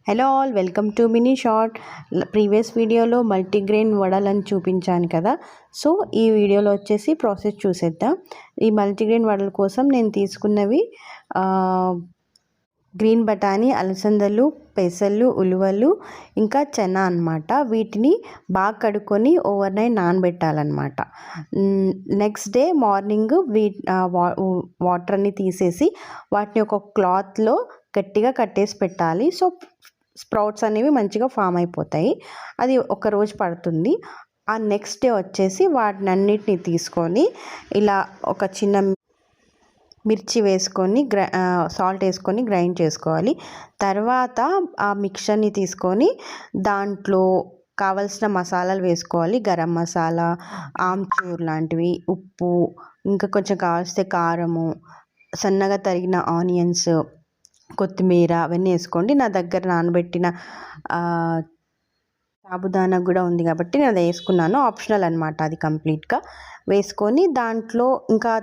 Hello all, welcome to mini short. Previous వీడియోలో multigrain వడలని చూపించాను కదా. సో ఈ వీడియోలో వచ్చేసి ప్రాసెస్ చూసేద్దాం. ఈ మల్టీగ్రెయిన్ వడల కోసం నేను తీసుకున్నవి గ్రీన్ బఠానీ, అలసందలు, పెసలు, ఉలువలు, ఇంకా చెనా అన్నమాట. వీటిని బాగా కడుక్కొని ఓవర్ నైట్ నానబెట్టాలన్నమాట. నెక్స్ట్ డే మార్నింగ్ వాటర్ అన్ని తీసేసి వాటిని ఒక క్లాత్లో గట్టిగా కట్టేసి పెట్టాలి. సో స్ప్రౌట్స్ అనేవి మంచిగా ఫామ్ అయిపోతాయి. అది ఒక రోజు పడుతుంది. ఆ నెక్స్ట్ డే వచ్చేసి వాటిని అన్నిటిని తీసుకొని ఇలా ఒక చిన్న మిర్చి వేసుకొని సాల్ట్ వేసుకొని గ్రైండ్ చేసుకోవాలి. తర్వాత ఆ మిక్చర్ని తీసుకొని దాంట్లో కావలసిన మసాలాలు వేసుకోవాలి. గరం మసాలా, ఆమ్చూర్ లాంటివి, ఉప్పు, ఇంకా కొంచెం కావలిస్తే కారము, సన్నగా తరిగిన ఆనియన్స్, కొత్తిమీర అవన్నీ వేసుకోండి. నా దగ్గర నానబెట్టిన సాబుదానా కూడా ఉంది కాబట్టి నేను అది వేసుకున్నాను. ఆప్షనల్ అనమాట అది. కంప్లీట్గా వేసుకొని దాంట్లో ఇంకా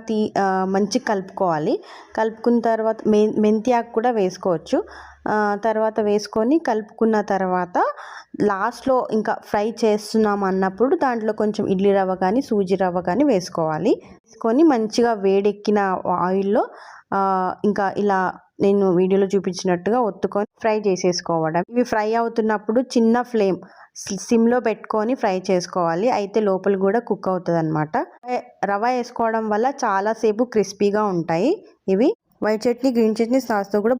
మంచి కలుపుకోవాలి. కలుపుకున్న తర్వాత మెంతి ఆకు కూడా వేసుకోవచ్చు. తర్వాత వేసుకొని కలుపుకున్న తర్వాత లాస్ట్లో ఇంకా ఫ్రై చేస్తున్నాం అన్నప్పుడు దాంట్లో కొంచెం ఇడ్లీ రవ్వ కానీ సూజీ రవ్వ కానీ వేసుకోవాలి. వేసుకొని మంచిగా వేడెక్కిన ఆయిల్లో ఇంకా ఇలా నేను వీడియోలో చూపించినట్టుగా ఒత్తుకొని ఫ్రై చేసేసుకోవడం. ఇవి ఫ్రై అవుతున్నప్పుడు చిన్న ఫ్లేమ్ సిమ్లో పెట్టుకొని ఫ్రై చేసుకోవాలి. అయితే లోపల కూడా కుక్ అవుతుంది అనమాట. రవ్వ వేసుకోవడం వల్ల చాలాసేపు క్రిస్పీగా ఉంటాయి ఇవి. వైట్ చట్నీ, గ్రీన్ చట్నీ సాస్తో కూడా